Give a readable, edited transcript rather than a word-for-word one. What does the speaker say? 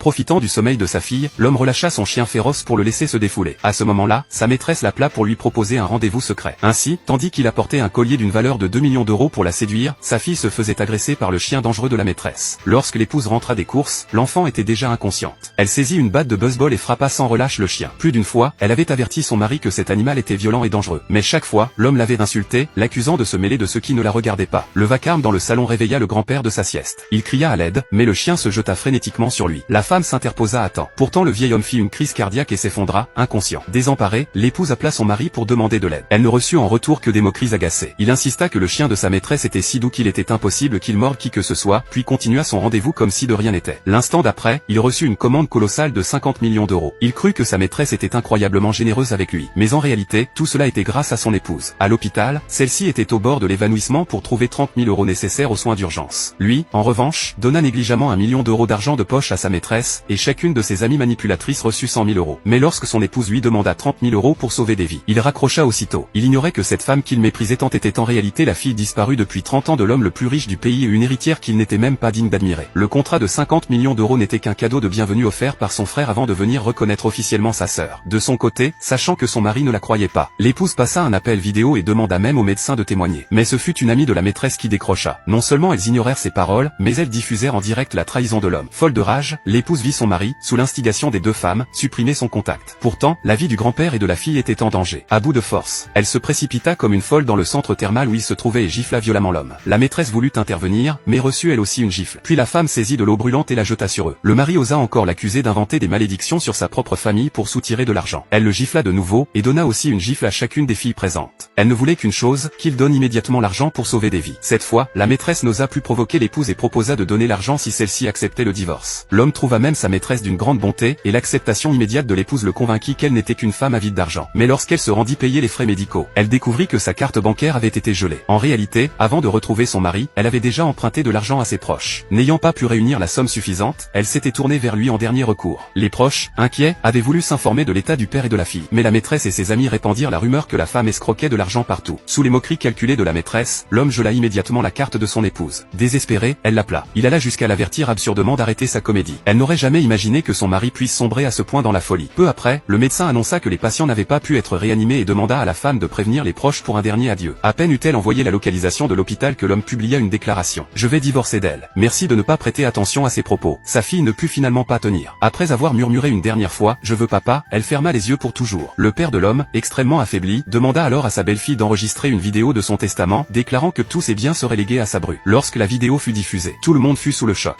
Profitant du sommeil de sa fille, l'homme relâcha son chien féroce pour le laisser se défouler. À ce moment-là, sa maîtresse l'appela pour lui proposer un rendez-vous secret. Ainsi, tandis qu'il apportait un collier d'une valeur de 2 millions d'euros pour la séduire, sa fille se faisait agresser par le chien dangereux de la maîtresse. Lorsque l'épouse rentra des courses, l'enfant était déjà inconsciente. Elle saisit une batte de baseball et frappa sans relâche le chien. Plus d'une fois, elle avait averti son mari que cet animal était violent et dangereux. Mais chaque fois, l'homme l'avait insulté, l'accusant de se mêler de ceux qui ne la regardaient pas. Le vacarme dans le salon réveilla le grand-père de sa sieste. Il cria à l'aide, mais le chien se jeta frénétiquement sur lui. La femme s'interposa à temps. Pourtant le vieil homme fit une crise cardiaque et s'effondra, inconscient. Désemparée, l'épouse appela son mari pour demander de l'aide. Elle ne reçut en retour que des moqueries agacées. Il insista que le chien de sa maîtresse était si doux qu'il était impossible qu'il morde qui que ce soit, puis continua son rendez-vous comme si de rien n'était. L'instant d'après, il reçut une commande colossale de 50 millions d'euros. Il crut que sa maîtresse était incroyablement généreuse avec lui. Mais en réalité, tout cela était grâce à son épouse. À l'hôpital, celle-ci était au bord de l'évanouissement pour trouver 30 000 euros nécessaires aux soins d'urgence. Lui, en revanche, donna négligemment 1 million d'euros d'argent de poche à sa maîtresse, et chacune de ses amies manipulatrices reçut 100 000 euros. Mais lorsque son épouse lui demanda 30 000 euros pour sauver des vies, il raccrocha aussitôt. Il ignorait que cette femme qu'il méprisait tant était en réalité la fille disparue depuis 30 ans de l'homme le plus riche du pays et une héritière qu'il n'était même pas digne d'admirer. Le contrat de 50 millions d'euros n'était qu'un cadeau de bienvenue offert par son frère avant de venir reconnaître officiellement sa sœur. De son côté, sachant que son mari ne la croyait pas, l'épouse passa un appel vidéo et demanda même au médecin de témoigner. Mais ce fut une amie de la maîtresse qui décrocha. Non seulement elles ignorèrent ses paroles, mais elles diffusèrent en direct la trahison de l'homme. Folle de rage, l'épouse vit son mari, sous l'instigation des deux femmes, supprimer son contact. Pourtant, la vie du grand-père et de la fille était en danger. À bout de force, elle se précipita comme une folle dans le centre thermal où il se trouvait et gifla violemment l'homme. La maîtresse voulut intervenir, mais reçut elle aussi une gifle. Puis la femme saisit de l'eau brûlante et la jeta sur eux. Le mari osa encore l'accuser d'inventer des malédictions sur sa propre famille pour soutirer de l'argent. Elle le gifla de nouveau, et donna aussi une gifle à chacune des filles présentes. Elle ne voulait qu'une chose, qu'il donne immédiatement l'argent pour sauver des vies. Cette fois, la maîtresse n'osa plus provoquer l'épouse et proposa de donner l'argent si celle-ci acceptait le divorce. L'homme trouva même sa maîtresse d'une grande bonté, et l'acceptation immédiate de l'épouse le convainquit qu'elle n'était qu'une femme avide d'argent. Mais lorsqu'elle se rendit payer les frais médicaux, elle découvrit que sa carte bancaire avait été gelée. En réalité, avant de retrouver son mari, elle avait déjà emprunté de l'argent à ses proches. N'ayant pas pu réunir la somme suffisante, elle s'était tournée vers lui en dernier recours. Les proches, inquiets, avaient voulu s'informer de l'état du père et de la fille. Mais la maîtresse et ses amis répandirent la rumeur que la femme escroquait de l'argent partout. Sous les moqueries calculées de la maîtresse, l'homme gela immédiatement la carte de son épouse. Désespérée, elle l'appela. Il alla jusqu'à l'avertir absurdement d'arrêter sa comédie. Elle n'aurait jamais imaginé que son mari puisse sombrer à ce point dans la folie. Peu après, le médecin annonça que les patients n'avaient pas pu être réanimés et demanda à la femme de prévenir les proches pour un dernier adieu. À peine eut-elle envoyé la localisation de l'hôpital que l'homme publia une déclaration. « Je vais divorcer d'elle. Merci de ne pas prêter attention à ses propos. » Sa fille ne put finalement pas tenir. Après avoir murmuré une dernière fois « Je veux papa », elle ferma les yeux pour toujours. Le père de l'homme, extrêmement affaibli, demanda alors à sa belle-fille d'enregistrer une vidéo de son testament, déclarant que tous ses biens seraient légués à sa bru. Lorsque la vidéo fut diffusée, tout le monde fut sous le choc.